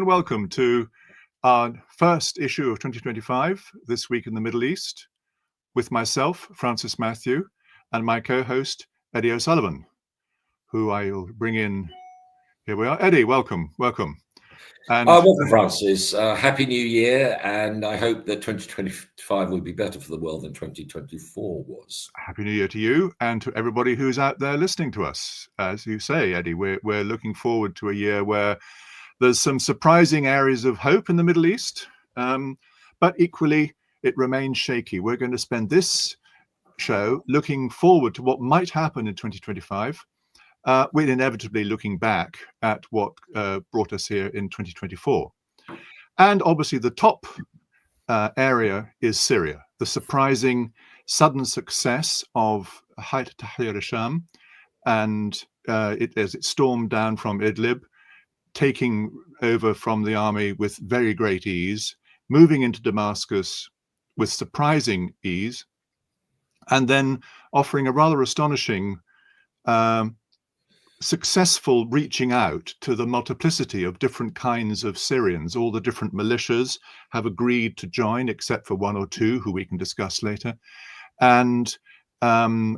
and welcome to our first issue of 2025, This Week in the Middle East, with myself, Francis Matthew, and my co-host, Eddie O'Sullivan, who I'll bring in. Here we are. Eddie, welcome. And welcome, Francis. Happy New Year, and I hope that 2025 will be better for the world than 2024 was. Happy New Year to you and to everybody who's out there listening to us. As you say, Eddie, we're looking forward to a year where there's some surprising areas of hope in the Middle East, but equally it remains shaky. We're going to spend this show looking forward to what might happen in 2025, with inevitably looking back at what brought us here in 2024. And obviously the top area is Syria, the surprising sudden success of Hayat Tahrir Al Sham, and as it stormed down from Idlib, taking over from the army with very great ease, moving into Damascus with surprising ease, and then offering a rather astonishing successful reaching out to the multiplicity of different kinds of Syrians. All the different militias have agreed to join, except for one or two who we can discuss later. And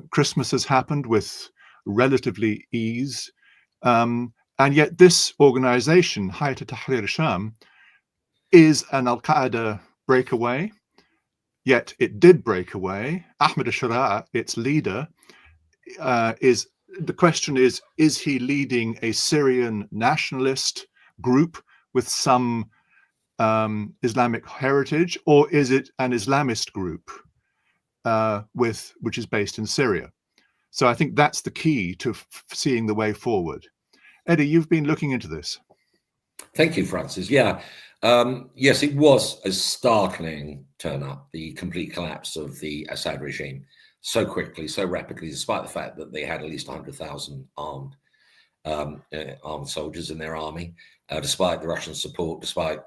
Christmas has happened with relatively ease. And yet this organization, Hayat Tahrir Al Sham, is an Al-Qaeda breakaway, yet it did break away. Ahmed al-Sharaa, its leader, the question is he leading a Syrian nationalist group with some Islamic heritage, or is it an Islamist group which is based in Syria? So I think that's the key to seeing the way forward. Eddie, you've been looking into this. Thank you, Francis. Yeah. Yes, it was a startling turn up, the complete collapse of the Assad regime so quickly, so rapidly, despite the fact that they had at least 100,000 armed soldiers in their army, despite the Russian support, despite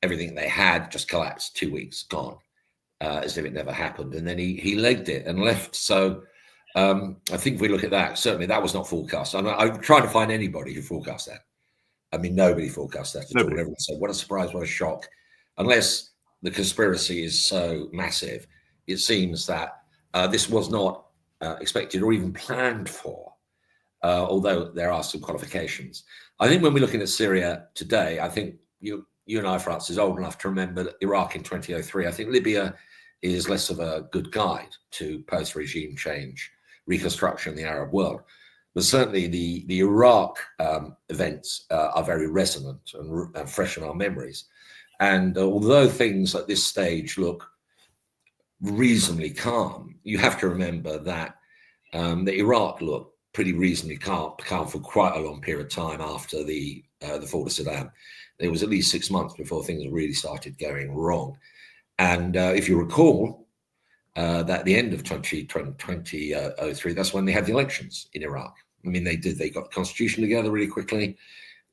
everything they had, just collapsed 2 weeks, gone, as if it never happened. And then he legged it and left. So I think if we look at that, certainly that was not forecast. I'm trying to find anybody who forecast that. I mean, nobody forecast that at all. Everyone said, what a surprise, what a shock. Unless the conspiracy is so massive, it seems that this was not expected or even planned for, although there are some qualifications. I think when we're looking at Syria today, I think you and I, Francis, old enough to remember Iraq in 2003. I think Libya is less of a good guide to post-regime change, reconstruction in the Arab world. But certainly the Iraq events are very resonant and fresh in our memories. And although things at this stage look reasonably calm, you have to remember that the Iraq looked pretty reasonably calm for quite a long period of time after the fall of Saddam. It was at least 6 months before things really started going wrong. And if you recall, that at the end of 2003, that's when they had the elections in Iraq. I mean, they got the constitution together really quickly.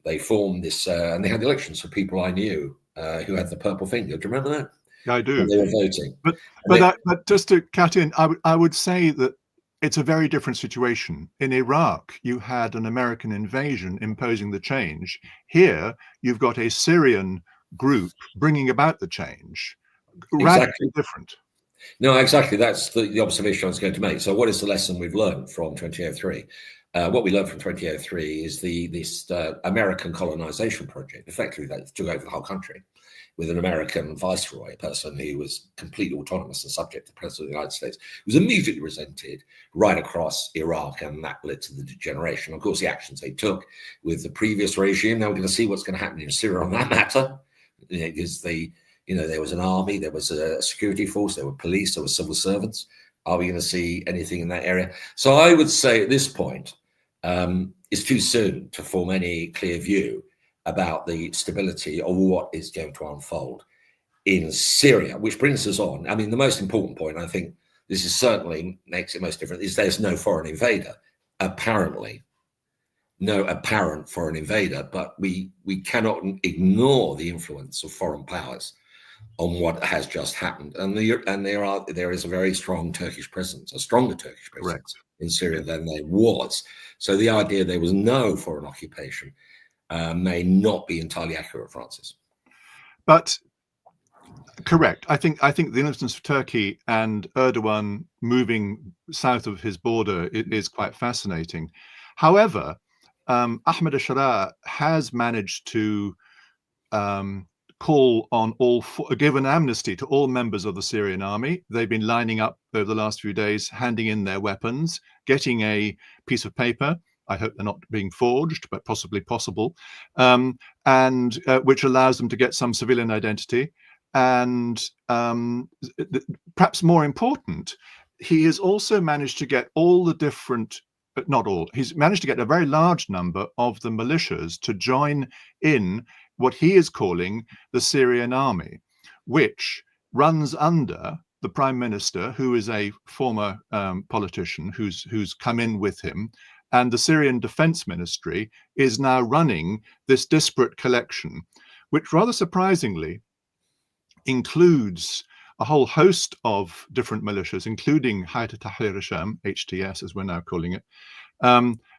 They formed this, and they had the elections for people I knew who had the purple finger. Do you remember that? I do. When they were voting. But just to cut in, I would say that it's a very different situation. In Iraq, you had an American invasion imposing the change. Here, you've got a Syrian group bringing about the change. Radically different. No, exactly. That's the observation I was going to make. So what is the lesson we've learned from 2003? What we learned from 2003 is this American colonization project, effectively that took over the whole country, with an American viceroy, a person who was completely autonomous and subject to the President of the United States, was immediately resented right across Iraq, and that led to the degeneration. Of course, the actions they took with the previous regime, now we're going to see what's going to happen in Syria on that matter, because there was an army, there was a security force, there were police, there were civil servants. Are we going to see anything in that area? So I would say at this point, it's too soon to form any clear view about the stability of what is going to unfold in Syria, which brings us on. I mean, the most important point, I think this is certainly makes it most different, is there's no foreign invader, apparently. No apparent foreign invader, but we cannot ignore the influence of foreign powers on what has just happened. And there is a very strong Turkish presence, a stronger Turkish presence in Syria than there was. So the idea there was no foreign occupation may not be entirely accurate, Francis. But correct. I think the instance of Turkey and Erdogan moving south of his border is quite fascinating. However, Ahmed al-Sharaa has managed to call on give an amnesty to all members of the Syrian army. They've been lining up over the last few days, handing in their weapons, getting a piece of paper. I hope they're not being forged, but possibly possible, and which allows them to get some civilian identity. And perhaps more important, he has also managed to get all the different, but not all, he's managed to get a very large number of the militias to join in what he is calling the Syrian army, which runs under the prime minister, who is a former politician who's come in with him. And the Syrian Defense Ministry is now running this disparate collection, which rather surprisingly includes a whole host of different militias, including Hayat Tahrir Al Sham, HTS as we're now calling it.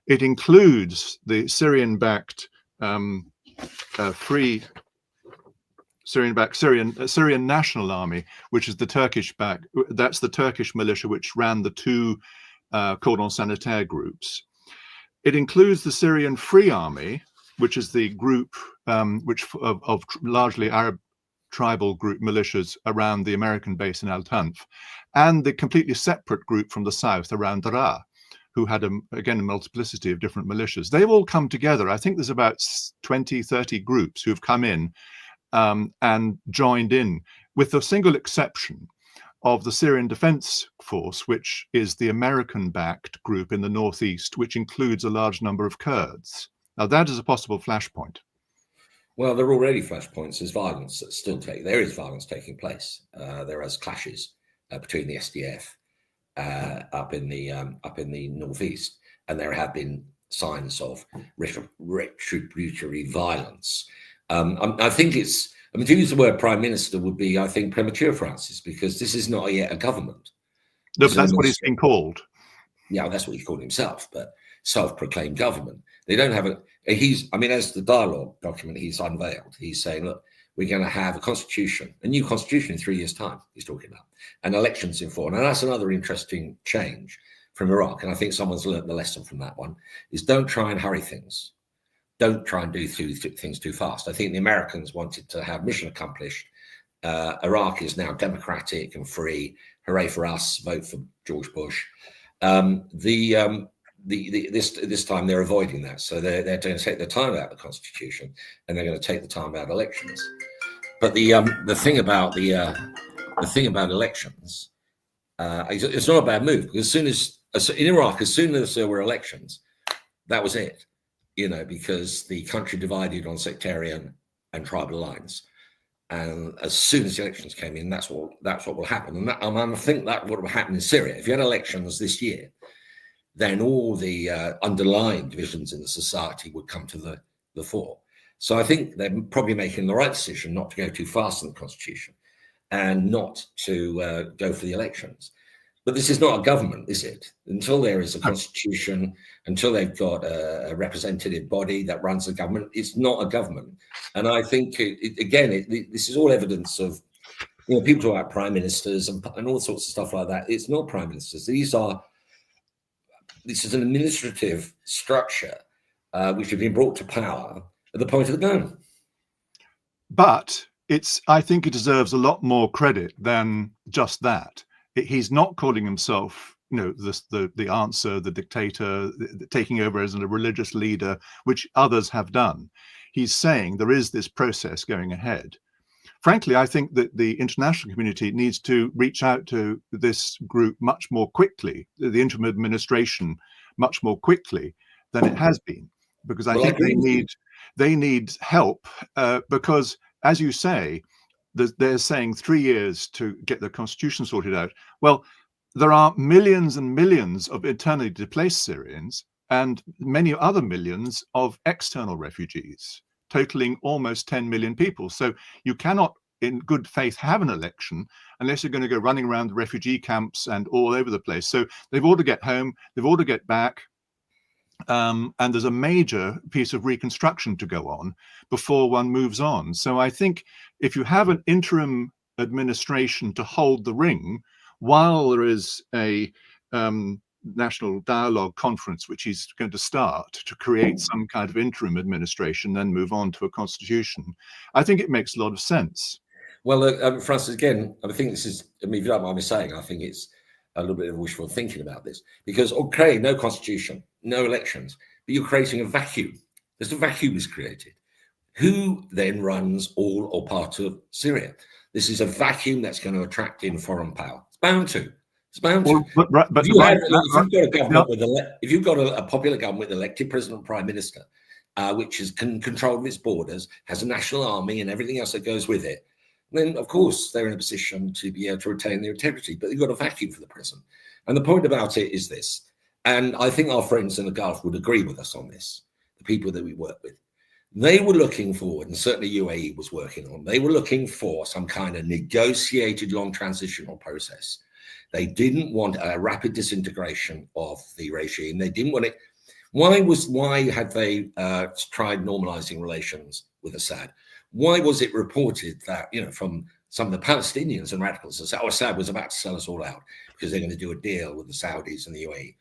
It includes the Syrian-backed Syrian National Army, which is the Turkish-backed. That's the Turkish militia which ran the two cordon sanitaire groups. It includes the Syrian Free Army, which is the group of largely Arab tribal group militias around the American base in Al-Tanf, and the completely separate group from the south around Daraa, who had, again, a multiplicity of different militias. They've all come together. I think there's about 20, 30 groups who've come in and joined in, with the single exception of the Syrian Defense Force, which is the American-backed group in the northeast, which includes a large number of Kurds. Now, that is a possible flashpoint. Well, there are already flashpoints. There's violence that's still there is violence taking place. There is clashes between the SDF up in the northeast, and there have been signs of retributory violence. I think it's. I mean, to use the word prime minister would be, I think, premature, Francis, because this is not yet a government. No, but that's what he's been called. Yeah, that's what he called himself, but self-proclaimed government. They don't have as the dialogue document he's unveiled, he's saying, look, we're going to have a constitution, a new constitution in 3 years' time, he's talking about, and elections in 4. Now, that's another interesting change from Iraq, and I think someone's learned the lesson from that one, is don't try and hurry things. Don't try and do things too fast. I think the Americans wanted to have mission accomplished. Iraq is now democratic and free. Hooray for us! Vote for George Bush. This time they're avoiding that, so they're going to take their time out of the constitution, and they're going to take the time out of elections. But the thing about elections, it's not a bad move, because in Iraq, as soon as there were elections, that was it. Because the country divided on sectarian and tribal lines, and as soon as the elections came in, that's what will happen. And I think that would have happened in Syria. If you had elections this year, then all the underlying divisions in the society would come to the fore. So I think they're probably making the right decision not to go too fast in the constitution and not to go for the elections. But this is not a government, is it? Until there is a constitution, until they've got a representative body that runs the government, it's not a government. And I think, this is all evidence of, people talk about prime ministers and all sorts of stuff like that. It's not prime ministers. This is an administrative structure which has been brought to power at the point of the gun. But I think it deserves a lot more credit than just that. He's not calling himself, the answer, the dictator, taking over as a religious leader, which others have done. He's saying there is this process going ahead. Frankly, I think that the international community needs to reach out to this group much more quickly, the interim administration much more quickly than it has been, because I think they need help because, as you say, they're saying 3 years to get the constitution sorted out. Well, there are millions and millions of internally displaced Syrians and many other millions of external refugees, totaling almost 10 million people. So you cannot, in good faith, have an election unless you're going to go running around the refugee camps and all over the place. So they've all to get home, they've all to get back. and there's a major piece of reconstruction to go on before one moves on. So I think if you have an interim administration to hold the ring while there is a national dialogue conference, which he's going to start to create some kind of interim administration, then move on to a constitution, I think it makes a lot of sense. Well, Francis, again, I think this is, I mean, if you don't mind me saying, I think it's a little bit of wishful thinking about this, because, okay, no constitution, no elections, but you're creating a vacuum. There's a vacuum is created. Who then runs all or part of Syria? This is a vacuum that's going to attract in foreign power. It's bound to. It's bound to. If you've got a popular government with elected president and prime minister, which is control of its borders, has a national army and everything else that goes with it, then of course they're in a position to be able to retain their integrity. But they've got a vacuum for the present. And the point about it is this, and I think our friends in the Gulf would agree with us on this, the people that we work with. They were looking forward, and certainly UAE was working on, they were looking for some kind of negotiated long transitional process. They didn't want a rapid disintegration of the regime. They didn't want it. Why had they tried normalizing relations with Assad? Why was it reported that, from some of the Palestinians and radicals that Assad was about to sell us all out because they're going to do a deal with the Saudis and the UAE?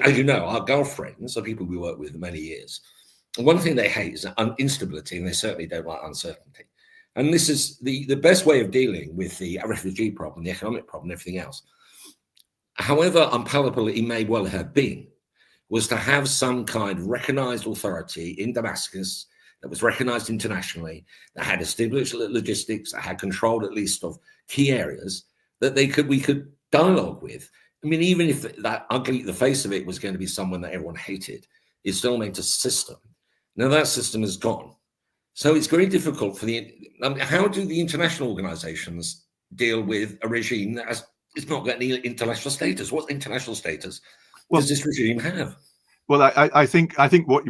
As you know, our Gulf friends are people we work with for many years. One thing they hate is instability, and they certainly don't like uncertainty. And this is the best way of dealing with the refugee problem, the economic problem, everything else. However unpalatable it may well have been, was to have some kind of recognized authority in Damascus that was recognized internationally, that had established logistics, that had control at least of key areas that we could dialogue with. I mean, even if that ugly, the face of it was going to be someone that everyone hated, it still meant a system. Now that system is gone. So it's very difficult for how do the international organizations deal with a regime that it's not got any international status? What international status does this regime have? Well, I think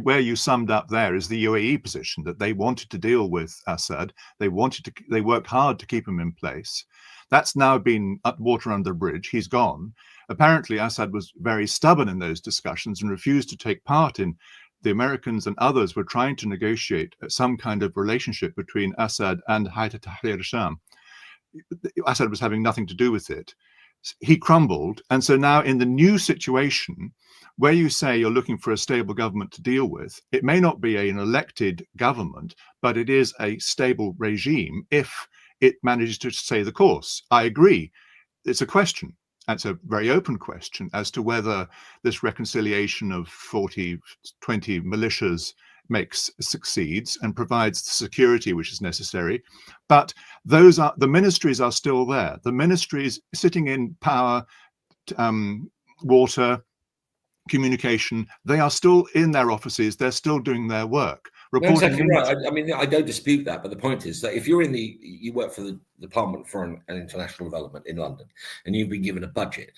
where you summed up there is the UAE position, that they wanted to deal with Assad. They worked hard to keep him in place. That's now been water under the bridge. He's gone. Apparently, Assad was very stubborn in those discussions and refused to take part in. The Americans and others were trying to negotiate some kind of relationship between Assad and Hayat Tahrir Al Sham. Assad was having nothing to do with it. He crumbled. And so now in the new situation, where you say you're looking for a stable government to deal with, it may not be an elected government, but it is a stable regime if it manages to stay the course. I agree. It's a question. That's a very open question as to whether this reconciliation of 40-20 militias succeeds and provides the security which is necessary. But the ministries are still there. The ministries sitting in power, water, communication, they are still in their offices. They're still doing their work. Exactly right. I mean, I don't dispute that, but the point is that if you're you work for the Department for Foreign and International Development in London, and you've been given a budget,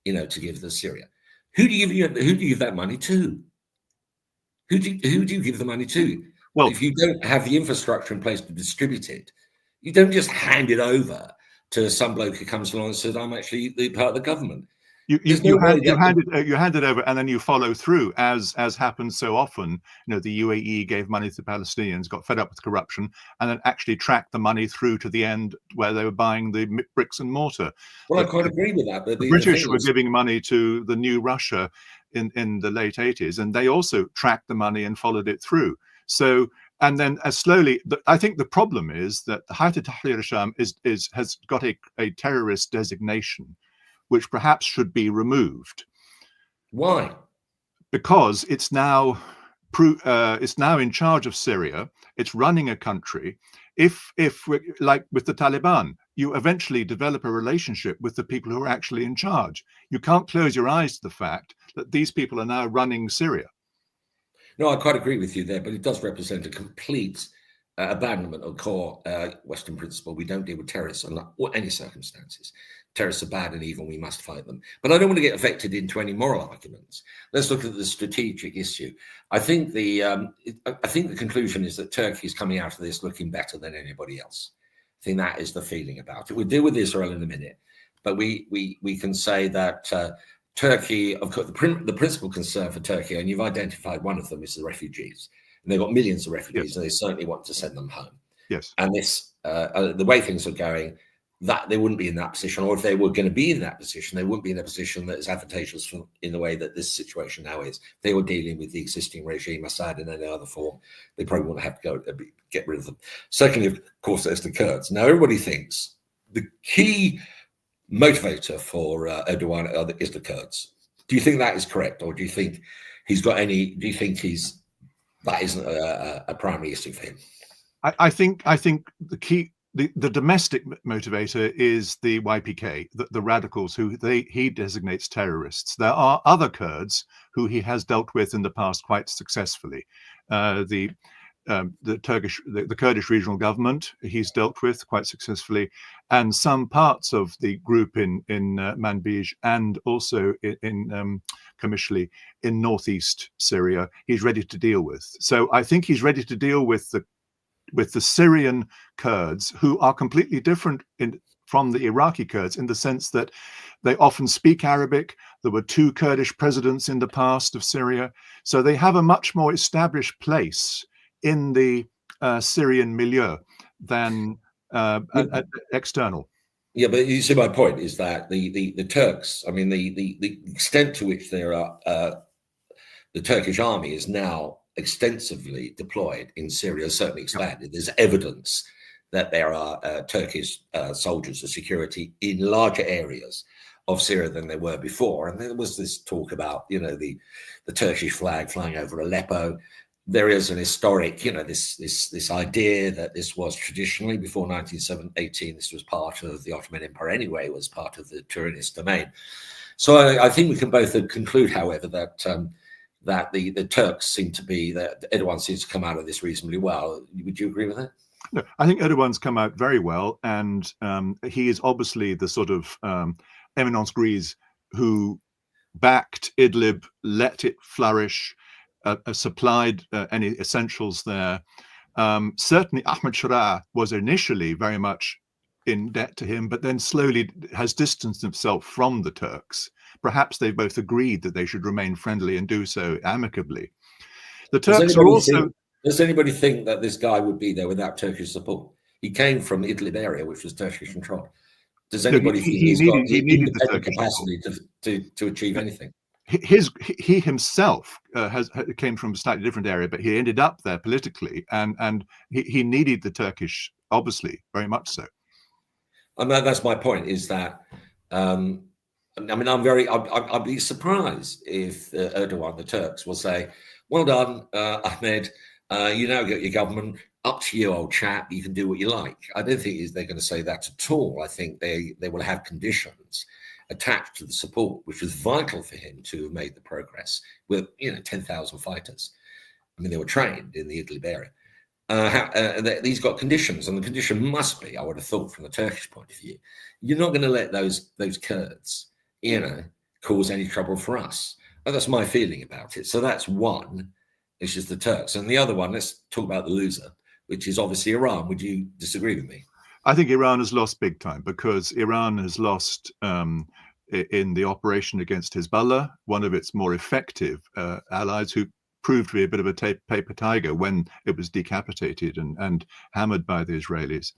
to give to Syria, who do you give that money to? Who do you give the money to? Well, if you don't have the infrastructure in place to distribute it, you don't just hand it over to some bloke who comes along and says, "I'm actually the part of the government." You hand it over, and then you follow through, as happens so often. The UAE gave money to the Palestinians, got fed up with corruption, and then actually tracked the money through to the end where they were buying the bricks and mortar. Well, I quite agree with that. But the British were giving money to the new Russia in the late 80s, and they also tracked the money and followed it through. So, and then as slowly, I think the problem is that Hayat Tahrir Al Sham has got a terrorist designation, which perhaps should be removed. Why? Because it's now in charge of Syria. It's running a country. If like with the Taliban, you eventually develop a relationship with the people who are actually in charge. You can't close your eyes to the fact that these people are now running Syria. No, I quite agree with you there, but it does represent a complete abandonment of core Western principle. We don't deal with terrorists under any circumstances. Terrorists are bad and evil. We must fight them. But I don't want to get affected into any moral arguments. Let's look at the strategic issue. I think the conclusion is that Turkey is coming out of this looking better than anybody else. I think that is the feeling about it. We'll deal with Israel in a minute, but we can say that Turkey, of course, the principal concern for Turkey, and you've identified one of them, is the refugees. And they've got millions of refugees, and they certainly want to send them home. Yes. And this, the way things are going, that they wouldn't be in that position, or if they were going to be in that position, they wouldn't be in a position that is advantageous in the way that this situation now is. If they were dealing with the existing regime, Assad in any other form, they probably wouldn't have to get rid of them. Secondly, of course, there's the Kurds. Now, everybody thinks the key motivator for Erdogan is the Kurds. Do you think that is correct, or do you think he's got any? Do you think that isn't a primary issue for him? I think the key. The domestic motivator is the YPK, the radicals who he designates terrorists. There are other Kurds who he has dealt with in the past quite successfully. The Kurdish regional government he's dealt with quite successfully, and some parts of the group in Manbij and also in Kamishli in northeast Syria he's ready to deal with. So I think he's ready to deal with the Syrian Kurds, who are completely different from the Iraqi Kurds in the sense that they often speak Arabic. There were 2 Kurdish presidents in the past of Syria. So they have a much more established place in the Syrian milieu than external. Yeah, but you see, my point is that the Turks, I mean, the extent to which there are the Turkish army is now extensively deployed in Syria, certainly expanded. There's evidence that there are Turkish soldiers of security in larger areas of Syria than there were before. And there was this talk about, the Turkish flag flying over Aleppo. There is an historic, this idea that this was traditionally before 1918, this was part of the Ottoman Empire anyway, it was part of the Turanist domain. So I think we can both conclude, however, that the Turks seem to be, that Erdogan seems to come out of this reasonably well. Would you agree with that? No, I think Erdogan's come out very well, and he is obviously the sort of eminence grise who backed Idlib, let it flourish, supplied any essentials there. Certainly Ahmed Shara was initially very much in debt to him, but then slowly has distanced himself from the Turks. Perhaps they both agreed that they should remain friendly and do so amicably. The Turks are also... Does anybody think that this guy would be there without Turkish support? He came from the Idlib area, which was Turkish control. Does anybody think he's got independent capacity to achieve anything? He himself came from a slightly different area, but he ended up there politically, and he needed the Turkish, obviously, very much so. I mean, that's my point, is that I mean, I'd be surprised if Erdogan, the Turks, will say, well done, Ahmed, you now get your government, up to you, old chap, you can do what you like. I don't think they're going to say that at all. I think they will have conditions attached to the support, which was vital for him to have made the progress with, 10,000 fighters. I mean, they were trained in the Idlib area. These got conditions, and the condition must be, I would have thought, from the Turkish point of view, you're not going to let those Kurds, cause any trouble for us. Well, that's my feeling about it. So that's one, it's just the Turks. And the other one, let's talk about the loser, which is obviously Iran. Would you disagree with me? I think Iran has lost big time, because Iran has lost in the operation against Hezbollah, one of its more effective allies, who proved to be a bit of a paper tiger when it was decapitated and hammered by the Israelis.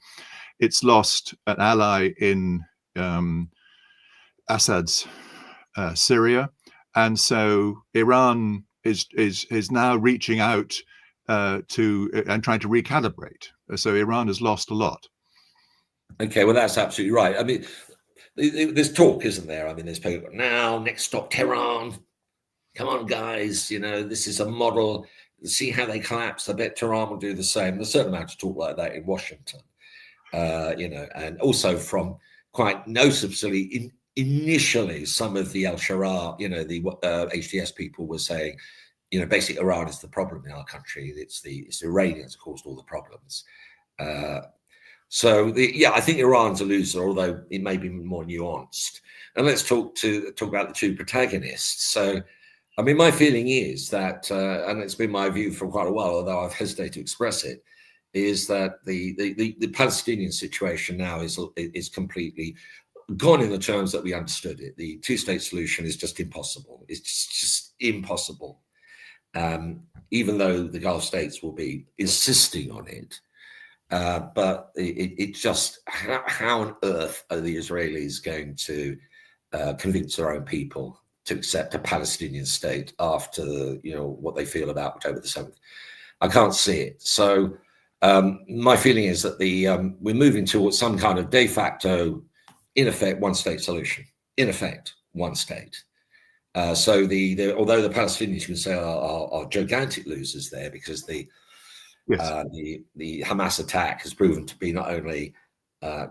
It's lost an ally in Assad's Syria, and so Iran is now reaching out and trying to recalibrate. So Iran has lost a lot. Okay, well, that's absolutely right. I mean, there's talk, isn't there? I mean, there's people now, next stop Tehran. Come on, guys, this is a model. See how they collapse. I bet Tehran will do the same. There's a certain amount of talk like that in Washington, and also from quite noticeably initially, some of the Al-Shara, the HTS people were saying, basically Iran is the problem in our country. It's the Iranians who caused all the problems. I think Iran's a loser, although it may be more nuanced. And let's talk about the two protagonists. So, I mean, my feeling is that, and it's been my view for quite a while, although I've hesitated to express it, is that the Palestinian situation now is completely, gone in the terms that we understood it. The two-state solution is just impossible. It's just impossible. Even though the Gulf states will be insisting on it. But it just, how on earth are the Israelis going to convince their own people to accept a Palestinian state after, what they feel about October the 7th? I can't see it. So my feeling is that we're moving towards some kind of de facto, in effect, one-state solution. In effect, one state. So although the Palestinians, you can say, are gigantic losers there, because the Hamas attack has proven to be not only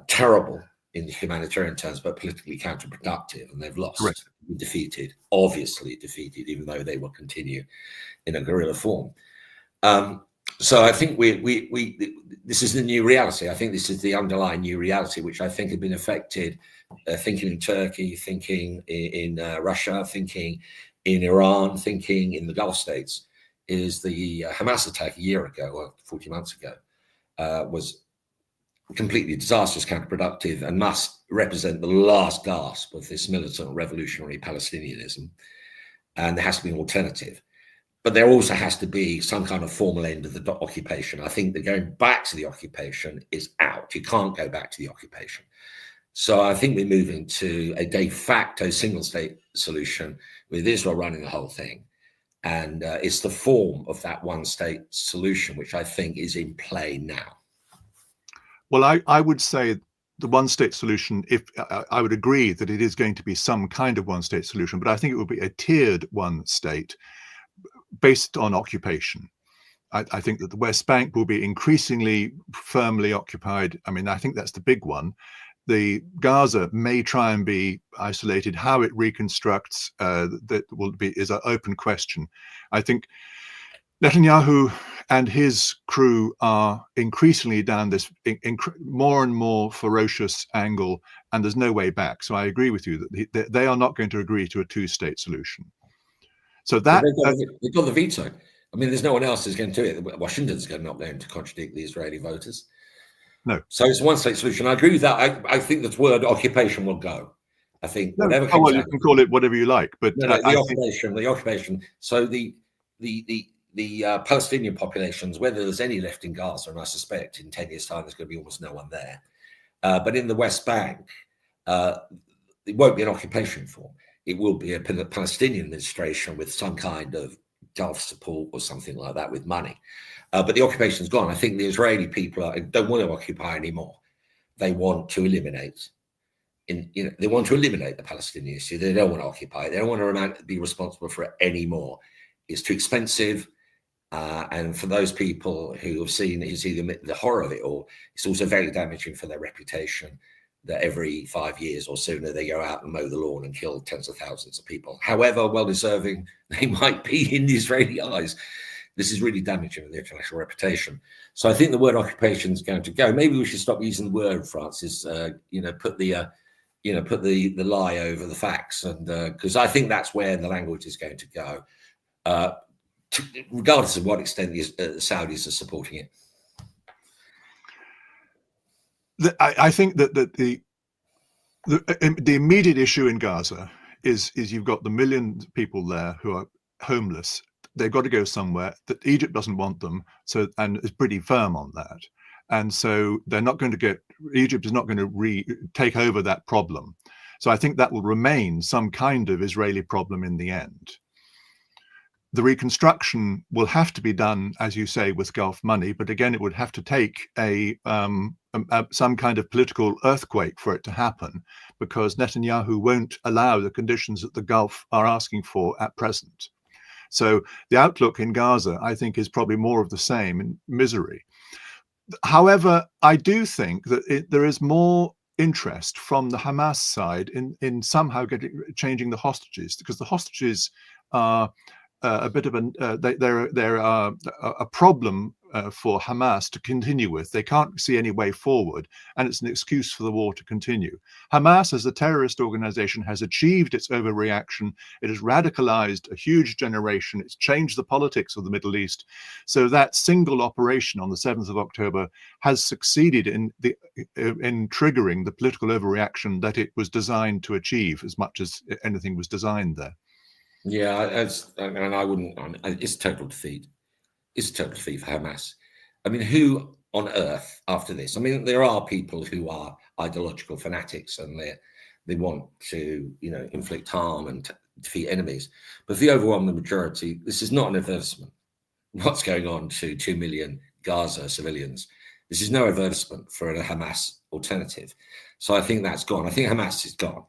terrible in humanitarian terms, but politically counterproductive, and they've lost, right. Defeated, obviously defeated, even though they will continue in a guerrilla form. So I think this is the new reality. I think this is the underlying new reality, which I think had been affected, thinking in Turkey, thinking in Russia, thinking in Iran, thinking in the Gulf states, is the Hamas attack a year ago, or 40 months ago, was completely disastrous, counterproductive, and must represent the last gasp of this militant revolutionary Palestinianism. And there has to be an alternative. But there also has to be some kind of formal end of the occupation. I think that going back to the occupation is out. You can't go back to the occupation. So I think we're moving to a de facto single state solution with Israel running the whole thing. And it's the form of that one state solution, which I think is in play now. Well, I would say the one state solution, if I would agree that it is going to be some kind of one state solution, but I think it will be a tiered one state based on occupation. I think that the West Bank will be increasingly firmly occupied. I mean, I think that's the big one. The Gaza may try and be isolated. How it reconstructs is an open question. I think Netanyahu and his crew are increasingly down this more and more ferocious angle, and there's no way back. So I agree with you that they are not going to agree to a two-state solution. So that they've got the veto. I mean, there's no one else who's going to do it. Washington's not going to contradict the Israeli voters. No. So it's a one-state solution. I agree with that. I think the word occupation will go. I think whatever. Oh, well, you can call it whatever you like, but the occupation. So the Palestinian populations, whether there's any left in Gaza, and I suspect in 10 years' time there's going to be almost no one there. But in the West Bank, it won't be an occupation form. It will be a Palestinian administration with some kind of Gulf support or something like that with money. But the occupation's gone. I think the Israeli people don't want to occupy anymore. They want to eliminate. They want to eliminate the Palestinian issue. They don't want to occupy it. They don't want to be responsible for it anymore. It's too expensive. And for those people who have seen the horror of it all, it's also very damaging for their reputation that every 5 years or sooner they go out and mow the lawn and kill tens of thousands of people. However well-deserving they might be in the Israeli eyes, this is really damaging the international reputation. So I think the word occupation is going to go. Maybe we should stop using the word, Francis. Put the lie over the facts, and because I think that's where the language is going to go, regardless of what extent the Saudis are supporting it. I think that the immediate issue in Gaza is you've got the million people there who are homeless. They've got to go somewhere. That Egypt doesn't want them, and is pretty firm on that. And so they're not going to get. Egypt is not going to take over that problem. So I think that will remain some kind of Israeli problem in the end. The reconstruction will have to be done, as you say, with Gulf money, but again, it would have to take some kind of political earthquake for it to happen, because Netanyahu won't allow the conditions that the Gulf are asking for at present. So the outlook in Gaza, I think, is probably more of the same, in misery. However, I do think that there is more interest from the Hamas side in somehow changing the hostages, because the hostages are a bit of they're a problem for Hamas to continue with. They can't see any way forward, and it's an excuse for the war to continue. Hamas, as a terrorist organization, has achieved its overreaction. It has radicalized a huge generation. It's changed the politics of the Middle East. So that single operation on the 7th of October has succeeded in triggering the political overreaction that it was designed to achieve, as much as anything was designed there. Yeah, and I wouldn't. It's total defeat. It's a total defeat for Hamas. I mean, who on earth after this? I mean, there are people who are ideological fanatics and they want to, inflict harm and defeat enemies. But for the overwhelming majority, this is not an advertisement. What's going on to 2 million Gaza civilians? This is no advertisement for a Hamas alternative. So I think that's gone. I think Hamas is gone.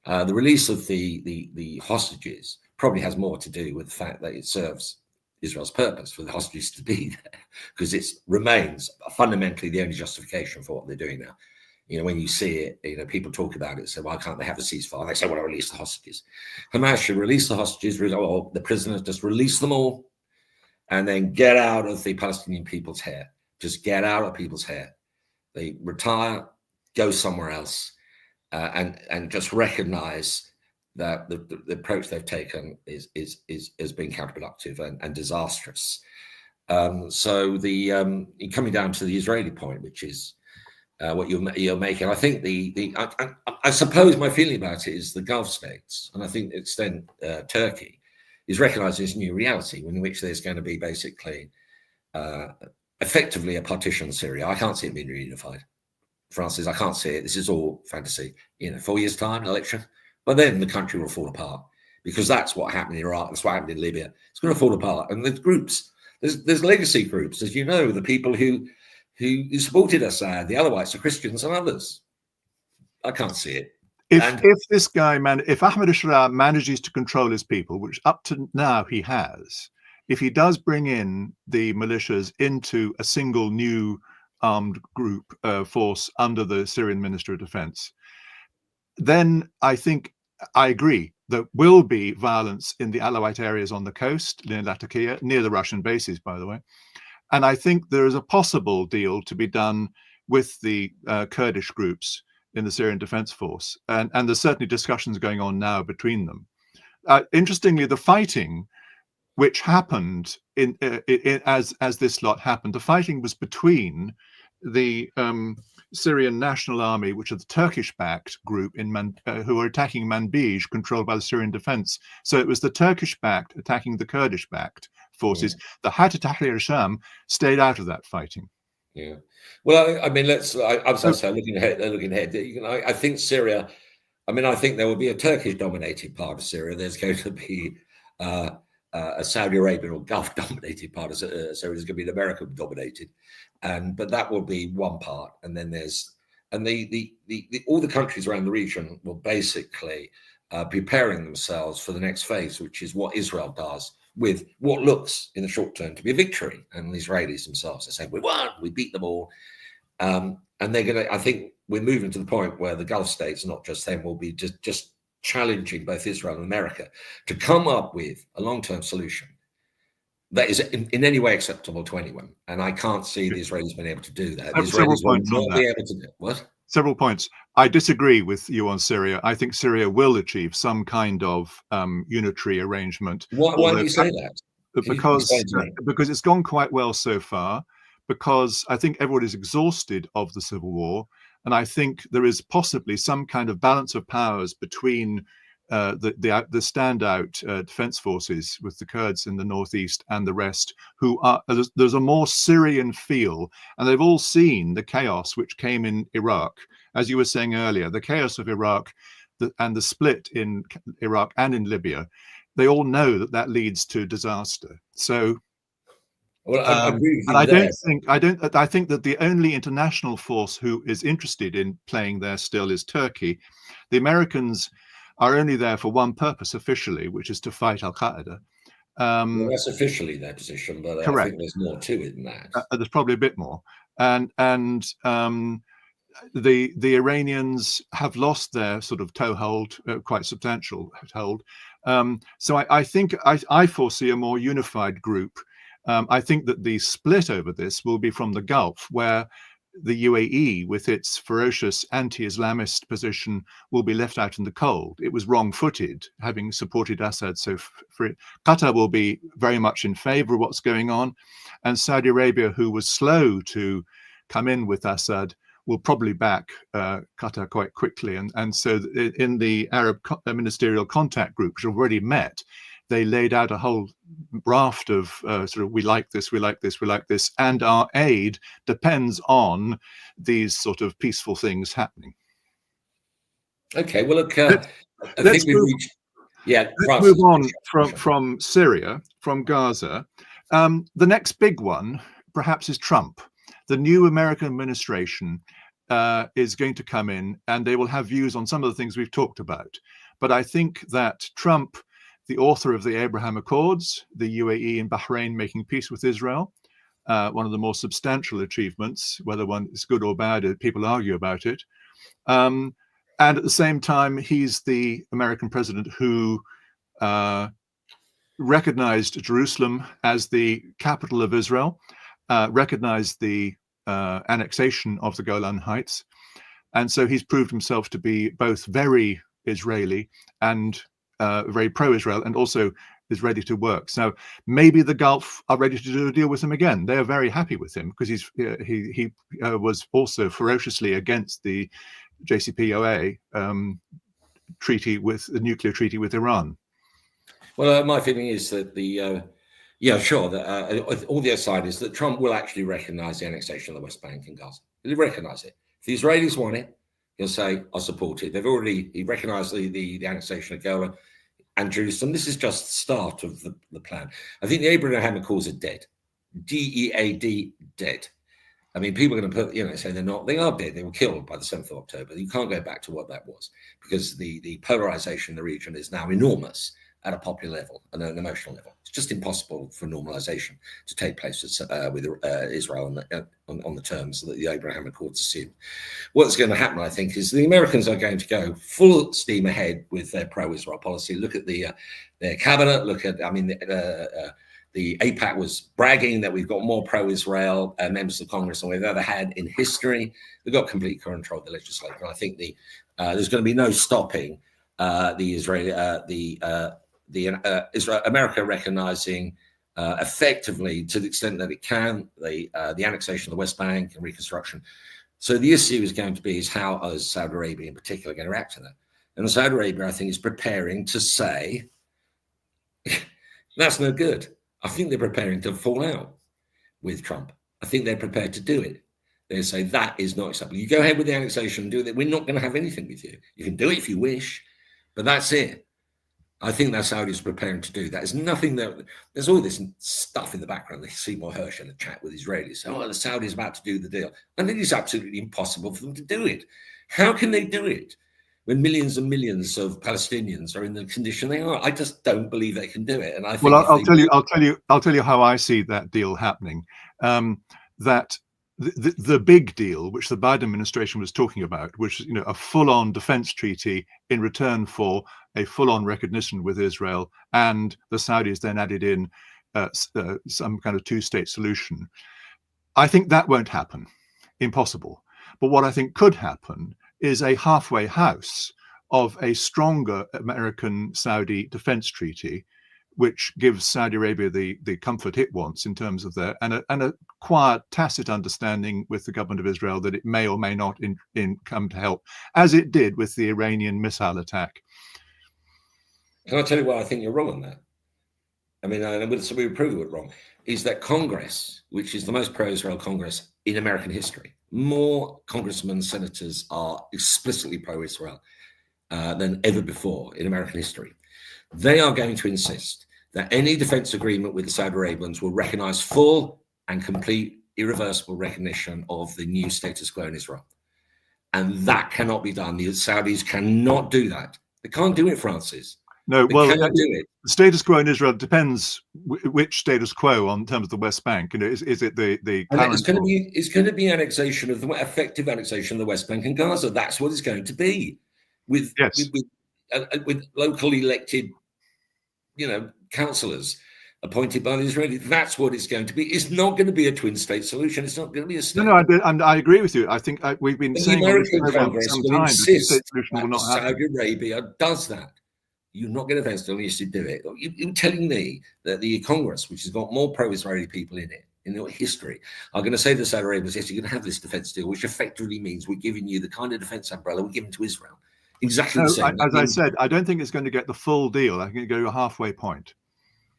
The release of the hostages probably has more to do with the fact that it serves Israel's purpose for the hostages to be there, because it remains fundamentally the only justification for what they're doing now. When you see it, people talk about it, say, why can't they have a ceasefire? And they say, well, release the hostages. Hamas should release the hostages, or the prisoners, just release them all, and then get out of the Palestinian people's hair. Just get out of people's hair. They retire, go somewhere else, and just recognize that the approach they've taken is being counterproductive and disastrous. So coming down to the Israeli point, which is what you're making, I think I suppose my feeling about it is the Gulf states, and I think to the extent Turkey is recognizing this new reality in which there's going to be basically effectively a partition of Syria. I can't see it being reunified. France says, I can't see it. This is all fantasy. 4 years' time, election. But then the country will fall apart, because that's what happened in Iraq. That's what happened in Libya. It's going to fall apart. And there's groups. There's legacy groups, as you know, the people who supported Assad, the Alawites, the Christians, and others. I can't see it. If this guy, if Ahmed al-Sharaa manages to control his people, which up to now he has, if he does bring in the militias into a single new armed group force under the Syrian Minister of Defense, then I think I agree there will be violence in the Alawite areas on the coast, near Latakia, near the Russian bases, by the way. And I think there is a possible deal to be done with the Kurdish groups in the Syrian Defense Force. And there's certainly discussions going on now between them. Interestingly, the fighting which happened as this lot happened, the fighting was between the Syrian National Army, which are the Turkish-backed group who are attacking Manbij, controlled by the Syrian defense. So it was the Turkish-backed attacking the Kurdish-backed forces. Yeah. The Hayat Tahrir Al Sham stayed out of that fighting. Yeah. Well, I mean, I'm looking ahead. I think Syria. I mean, I think there will be a Turkish-dominated part of Syria. There's going to be a Saudi Arabian or Gulf-dominated part of Syria. There's going to be an American-dominated, but that will be one part. And then there's all the countries around the region will basically preparing themselves for the next phase, which is what Israel does with what looks in the short term to be a victory. And the Israelis themselves are saying, we won, we beat them all. And they're going to, I think we're moving to the point where the Gulf states, not just them, will be just challenging both Israel and America to come up with a long-term solution that is in any way acceptable to anyone. And I can't see the Israelis being able to do that. The Israelis will not be able to do it. What? Several points. I disagree with you on Syria. I think Syria will achieve some kind of unitary arrangement. Why do you say that? Because it's gone quite well so far, because I think everyone is exhausted of the civil war. And I think there is possibly some kind of balance of powers between the standout defense forces with the Kurds in the northeast and the rest, who are, there's a more Syrian feel, and they've all seen the chaos which came in Iraq. As you were saying earlier, the chaos of Iraq and the split in Iraq and in Libya, they all know that leads to disaster. So well, I think that the only international force who is interested in playing there still is Turkey. The Americans are only there for one purpose officially, which is to fight Al-Qaeda. Well, that's officially their position, but I think there's more to it than that. There's probably a bit more. And the Iranians have lost their sort of toehold, quite substantial hold. So I think I foresee a more unified group. I think that the split over this will be from the Gulf, where the UAE, with its ferocious anti-Islamist position, will be left out in the cold. It was wrong-footed, having supported Assad so free. Qatar will be very much in favor of what's going on, and Saudi Arabia, who was slow to come in with Assad, will probably back Qatar quite quickly. And so in the Arab Ministerial Contact Group, which already met, they laid out a whole raft of sort of, we like this, we like this, we like this, and our aid depends on these sort of peaceful things happening. Okay, well, look, let's move on from Syria, from Gaza. The next big one, perhaps, is Trump. The new American administration is going to come in, and they will have views on some of the things we've talked about. But I think that Trump, the author of the Abraham Accords, the UAE and Bahrain making peace with Israel, one of the more substantial achievements, whether one is good or bad, people argue about it. And at the same time, he's the American president who recognized Jerusalem as the capital of Israel, recognized the annexation of the Golan Heights. And so he's proved himself to be both very Israeli and very pro-Israel, and also is ready to work. So maybe the Gulf are ready to do a deal with him again. They are very happy with him because he was also ferociously against the JCPOA treaty, with the nuclear treaty with Iran. Well, my feeling is that that all the other side is that Trump will actually recognize the annexation of the West Bank and Gaza. He'll recognize it. If the Israelis want it, he'll say, I'll support it. He recognized the annexation of Golan and Jerusalem. This is just the start of the plan. I think the Abraham Accords are dead. DEAD, dead. I mean, people are going to put, say they're not. They are dead. They were killed by the 7th of October. You can't go back to what that was, because the polarization in the region is now enormous at a popular level and an emotional level. It's just impossible for normalization to take place with Israel on the terms that the Abraham Accords assume. What's going to happen, I think, is the Americans are going to go full steam ahead with their pro-Israel policy. Look at their cabinet. Look at, the AIPAC was bragging that we've got more pro-Israel members of Congress than we've ever had in history. They've got complete control of the legislature. And I think there's going to be no stopping America recognizing effectively, to the extent that it can, the annexation of the West Bank and reconstruction. So the issue is going to be how is Saudi Arabia in particular going to react to that? And Saudi Arabia, I think, is preparing to say, that's no good. I think they're preparing to fall out with Trump. I think they're prepared to do it. They say that is not acceptable. You go ahead with the annexation and do that. We're not going to have anything with you. You can do it if you wish, but that's it. I think that Saudis are preparing to do that. There's all this stuff in the background. They see Seymour Hersh in a chat with Israelis. The Saudis are about to do the deal. I think it's absolutely impossible for them to do it. How can they do it when millions and millions of Palestinians are in the condition they are? I just don't believe they can do it. And I think, well, I'll tell you how I see that deal happening. That the big deal, which the Biden administration was talking about, which a full-on defense treaty in return for a full-on recognition with Israel, and the Saudis then added in some kind of two-state solution. I think that won't happen. Impossible. But what I think could happen is a halfway house of a stronger American-Saudi defense treaty, which gives Saudi Arabia the comfort it wants in terms of and a quiet, tacit understanding with the government of Israel that it may or may not come to help, as it did with the Iranian missile attack. Can I tell you why I think you're wrong on that? I mean, so we prove it wrong, is that Congress, which is the most pro-Israel Congress in American history, more congressmen, senators are explicitly pro-Israel than ever before in American history. They are going to insist that any defense agreement with the Saudi Arabians will recognize full and complete irreversible recognition of the new status quo in Israel. And that cannot be done. The Saudis cannot do that. They can't do it, Francis. No, they well, cannot do it. The status quo in Israel depends which status quo on terms of the West Bank. Is it the current? It's going to be annexation of the effective annexation of the West Bank and Gaza. That's what it's going to be with locally elected councillors appointed by the Israelis. That's what it's going to be. It's not going to be a twin-state solution. It's not going to be a state. No, I agree with you. I think we've been saying on this program for some time that the state solution will not happen. Saudi Arabia does that. You're not going to invest unless you do it. You're telling me that the Congress, which has got more pro-Israeli people in it, in your history, are going to say to Saudi Arabia, yes, you're going to have this defense deal, which effectively means we're giving you the kind of defense umbrella we're giving to Israel. Exactly the same. As I said, I don't think it's going to get the full deal. I think it'll go to a halfway point.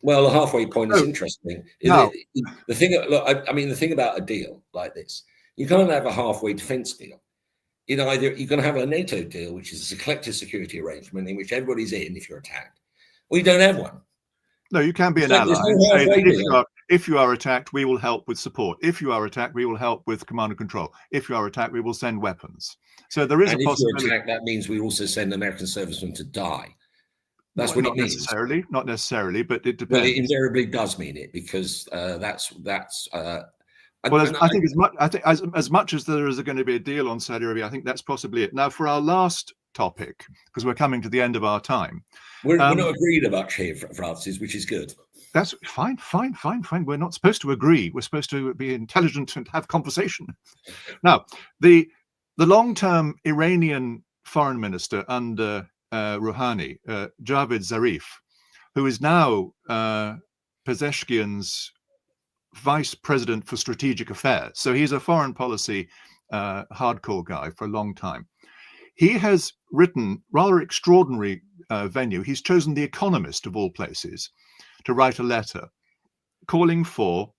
Well, the halfway point is interesting. No. The thing, look, the thing about a deal like this, you can't have a halfway defense deal. Either you're going to have a NATO deal, which is a collective security arrangement in which everybody's in if you're attacked, or you don't have one. No, you can be an ally and say that if you are attacked, we will help with support. If you are attacked, we will help with command and control. If you are attacked, we will send weapons. So there is a possibility. If you're attacked, that means we also send American servicemen to die. That's what it means. Not necessarily, but it depends. Well, it invariably does mean it, because that's. I think as much as there is going to be a deal on Saudi Arabia, I think that's possibly it. Now, for our last topic, because we're coming to the end of our time, we're not agreed much here, Francis, which is good. That's fine. We're not supposed to agree. We're supposed to be intelligent and have conversation. Now, the long-term Iranian foreign minister under Rouhani, Javed Zarif, who is now Pezeshkian's Vice President for Strategic Affairs. So he's a foreign policy hardcore guy for a long time. He has written rather extraordinary venue. He's chosen The Economist, of all places, to write a letter calling for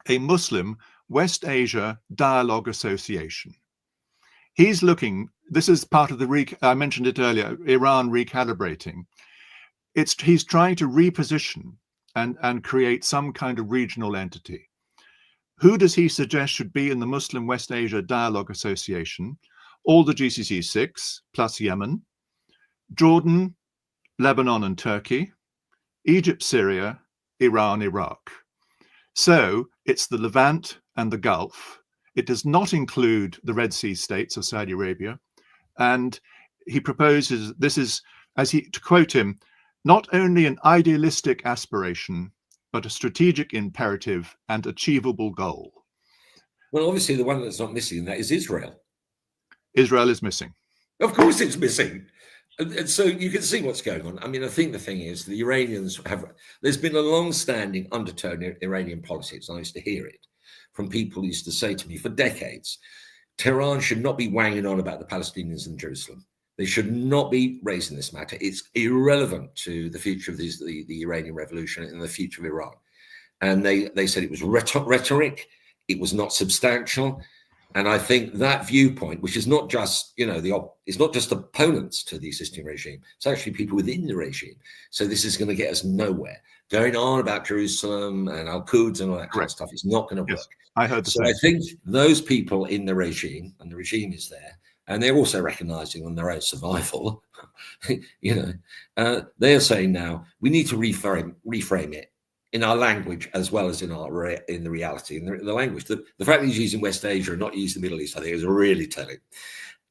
a Muslim West Asia Dialogue Association. He's looking, this is part of I mentioned it earlier, Iran recalibrating. He's trying to reposition and create some kind of regional entity. Who does he suggest should be in the Muslim West Asia Dialogue Association? All the GCC 6 plus Yemen, Jordan, Lebanon and Turkey, Egypt, Syria, Iran, Iraq. So it's the Levant and the Gulf. It does not include the Red Sea states of Saudi Arabia. And he proposes, this is, to quote him, not only an idealistic aspiration, but a strategic imperative and achievable goal. Well, obviously the one that's not missing in that is Israel. Israel is missing. Of course it's missing. And so you can see what's going on. I mean, I think the thing is the Iranians there's been a long-standing undertone in Iranian politics. I used to hear it from people who used to say to me for decades, Tehran should not be wanging on about the Palestinians in Jerusalem. They should not be raising this matter. It's irrelevant to the future of the Iranian revolution and the future of Iran. And they said it was rhetoric, it was not substantial. And I think that viewpoint, which is not just, it's not just opponents to the existing regime, it's actually people within the regime. So this is going to get us nowhere. Going on about Jerusalem and Al-Quds and all that kind of stuff, it's not going to work. I heard the same. I think those people in the regime, and the regime is there, and they're also recognizing on their own survival, they're saying now we need to reframe it in our language as well as in the reality. In the language, the fact that he's using West Asia and not using the Middle East, I think is really telling,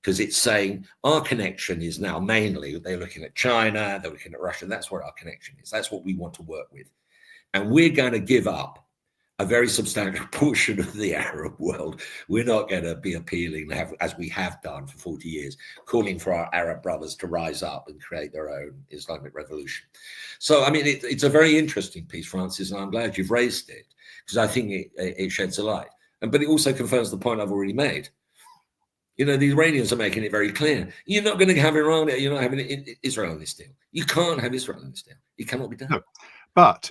because it's saying our connection is now mainly, they're looking at China, they're looking at Russia. That's what our connection is. That's what we want to work with. And we're going to give up a very substantial portion of the Arab world. We're not going to be appealing, as we have done for 40 years, calling for our Arab brothers to rise up and create their own Islamic revolution. So, I mean, it's a very interesting piece, Francis, and I'm glad you've raised it, because I think it sheds a light. But it also confirms the point I've already made. The Iranians are making it very clear. You're not going to have Iran, you're not having Israel in this deal. You can't have Israel in this deal. It cannot be done. No. But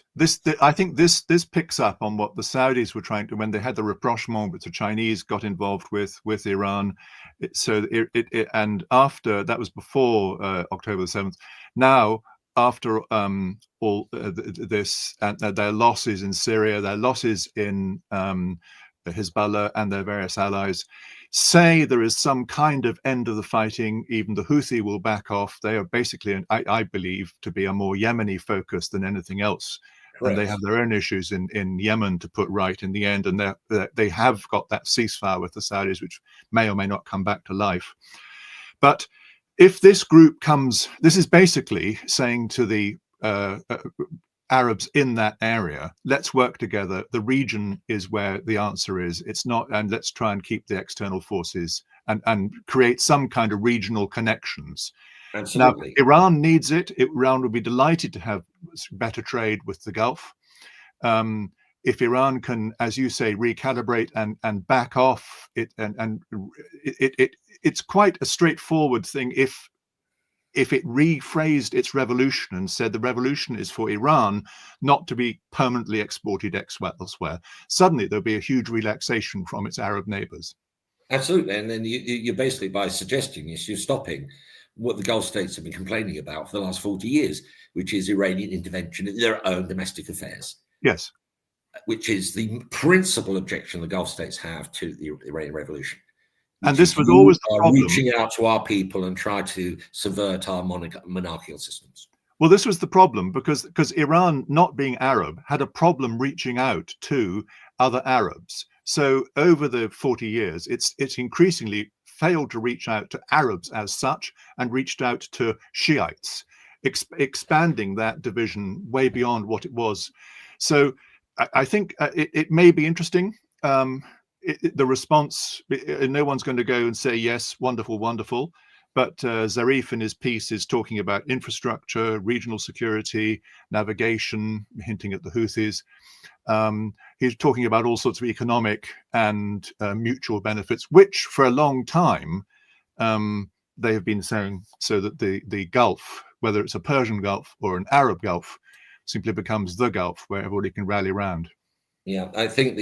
I think this picks up on what the Saudis were trying to, when they had the rapprochement, but the Chinese got involved with Iran. And after, that was before October the 7th. Now, after all this, and their losses in Syria, their losses in Hezbollah and their various allies, say there is some kind of end of the fighting, even the Houthi will back off. They are basically, I believe, to be a more Yemeni focus than anything else. Correct. And they have their own issues in Yemen to put right in the end. And they have got that ceasefire with the Saudis, which may or may not come back to life. But if this group comes, this is basically saying to the Arabs in that area. Let's work together. The region is where the answer is. It's not, and let's try and keep the external forces and create some kind of regional connections. Absolutely. Now, Iran needs it. Iran would be delighted to have better trade with the Gulf. If Iran can, as you say, recalibrate and back off it, it's quite a straightforward thing. If it rephrased its revolution and said the revolution is for Iran not to be permanently exported elsewhere, suddenly there'll be a huge relaxation from its Arab neighbors. Absolutely. And then you're basically, by suggesting this, you're stopping what the Gulf states have been complaining about for the last 40 years, which is Iranian intervention in their own domestic affairs. Yes. Which is the principal objection the Gulf states have to the Iranian revolution. And this was always the problem. Reaching out to our people and try to subvert our monarchical systems. Well, this was the problem because Iran, not being Arab, had a problem reaching out to other Arabs. So over the 40 years, it's increasingly failed to reach out to Arabs as such and reached out to Shiites, expanding that division way beyond what it was. So I think it may be interesting. The response, no one's going to go and say, yes, wonderful, wonderful. But Zarif in his piece is talking about infrastructure, regional security, navigation, hinting at the Houthis. He's talking about all sorts of economic and mutual benefits, which for a long time they have been saying, so that the Gulf, whether it's a Persian Gulf or an Arab Gulf, simply becomes the Gulf where everybody can rally around. Yeah, I think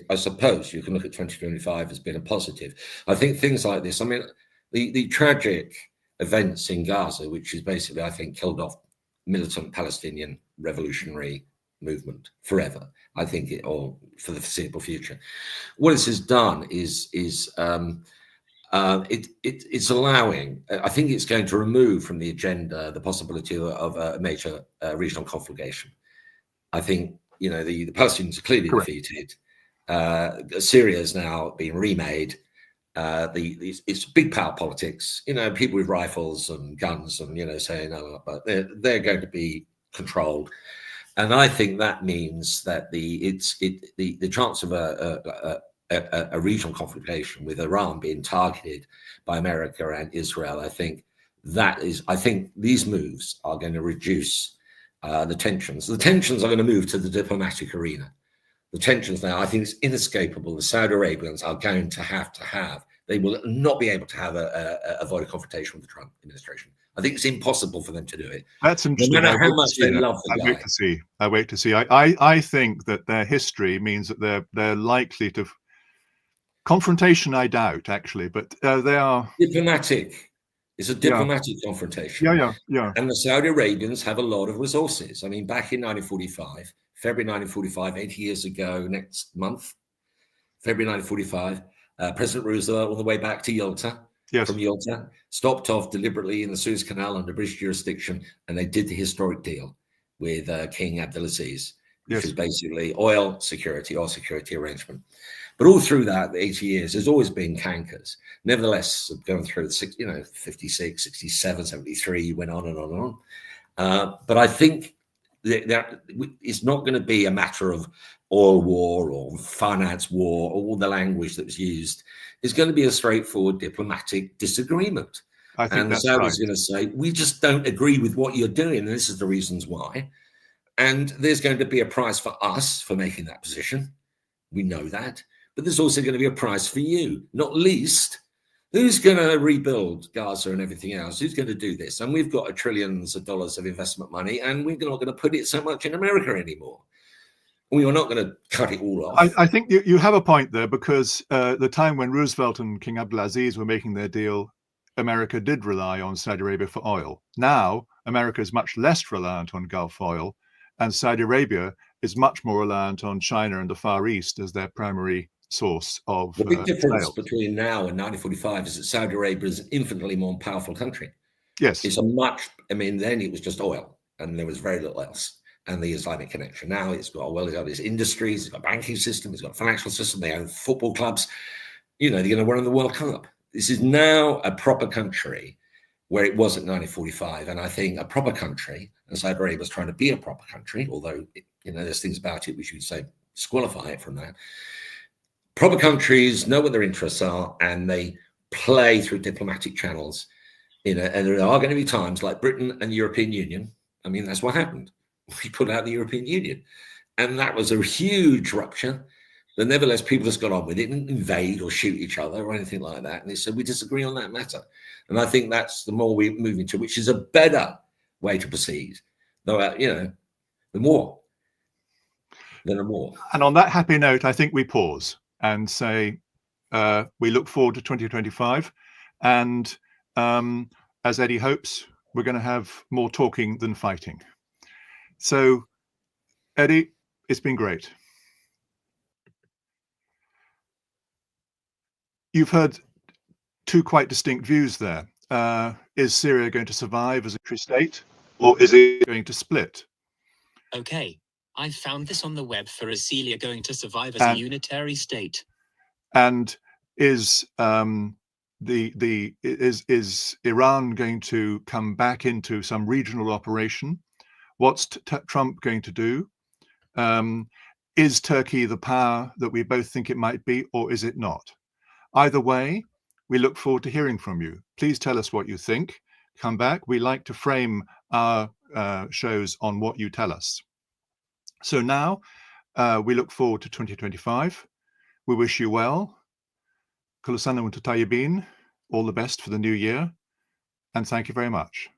I suppose you can look at 2025 as being a positive. I think things like this, I mean, the tragic events in Gaza, which is basically, I think, killed off militant Palestinian revolutionary movement forever, I think, or for the foreseeable future. What this has done is it's allowing, I think it's going to remove from the agenda the possibility of a major regional conflagration. I think, you know, the Palestinians are clearly defeated. Syria is now being remade. It's big power politics, you know, people with rifles and guns and, you know, saying, oh, but they're going to be controlled. And I think that means that the chance of a regional conflagration with Iran being targeted by America and Israel, I think these moves are going to reduce the tensions. The tensions are going to move to the diplomatic arena. The tensions now, I think it's inescapable. The Saudi Arabians are going to have, they will not be able to have avoid a confrontation with the Trump administration. I think it's impossible for them to do it. That's interesting. No matter how much they love the guy. I wait to see. I think that their history means that they're likely to confrontation. I doubt, actually, but they are diplomatic. It's a diplomatic confrontation. Yeah. And the Saudi Arabians have a lot of resources. I mean, back in 1945, February 1945, 80 years ago next month, February 1945, President Roosevelt on the way back to Yalta, from Yalta, stopped off deliberately in the Suez Canal under British jurisdiction, and they did the historic deal with King Abdulaziz, which is basically oil security arrangement. But all through that, the 80 years, there's always been cankers. Nevertheless, going through the 56, 67, 73, went on and on and on. But I think that it's not going to be a matter of oil war or finance war, all the language that was used. It's going to be a straightforward diplomatic disagreement. I think and that's the Saudis right. are going to say, we just don't agree with what you're doing, and this is the reasons why. And there's going to be a price for us for making that position. We know that. But there's also going to be a price for you, not least. Who's going to rebuild Gaza and everything else? Who's going to do this? And we've got trillions of dollars of investment money, and we're not going to put it so much in America anymore. We are not going to cut it all off. I think you have a point there, because the time when Roosevelt and King Abdulaziz were making their deal, America did rely on Saudi Arabia for oil. Now, America is much less reliant on Gulf oil, and Saudi Arabia is much more reliant on China and the Far East as their primary source of the big difference sales. Between now and 1945 is that Saudi Arabia is an infinitely more powerful country. Yes. It's then it was just oil and there was very little else, and the Islamic connection. Now it's got its industries, it's got a banking system, it's got a financial system, they own football clubs. You know, they're going to run the World Cup. This is now a proper country where it was at 1945. And I think a proper country, and Saudi Arabia was trying to be a proper country, although, you know, there's things about it which you'd say disqualify it from that. Proper countries know what their interests are, and they play through diplomatic channels. You know, and there are going to be times like Britain and European Union. I mean, that's what happened. We put out the European Union, and that was a huge rupture. But nevertheless, people just got on with it, didn't invade or shoot each other or anything like that. And they said, we disagree on that matter. And I think that's the more we move into, which is a better way to proceed, though, you know, the more than a more. And on that happy note, I think we pause and say we look forward to 2025. And as Eddie hopes, we're going to have more talking than fighting. So, Eddie, it's been great. You've heard two quite distinct views there. Is Syria going to survive as a country state, or is it going to split? Okay, I found this on the web. For is Syria going to survive as a unitary state? And is is Iran going to come back into some regional operation? What's Trump going to do? Is Turkey the power that we both think it might be, or is it not? Either way, we look forward to hearing from you. Please tell us what you think. Come back. We like to frame our shows on what you tell us. So now we look forward to 2025. We wish you well. Kulasana wa tayyibin. All the best for the new year. And thank you very much.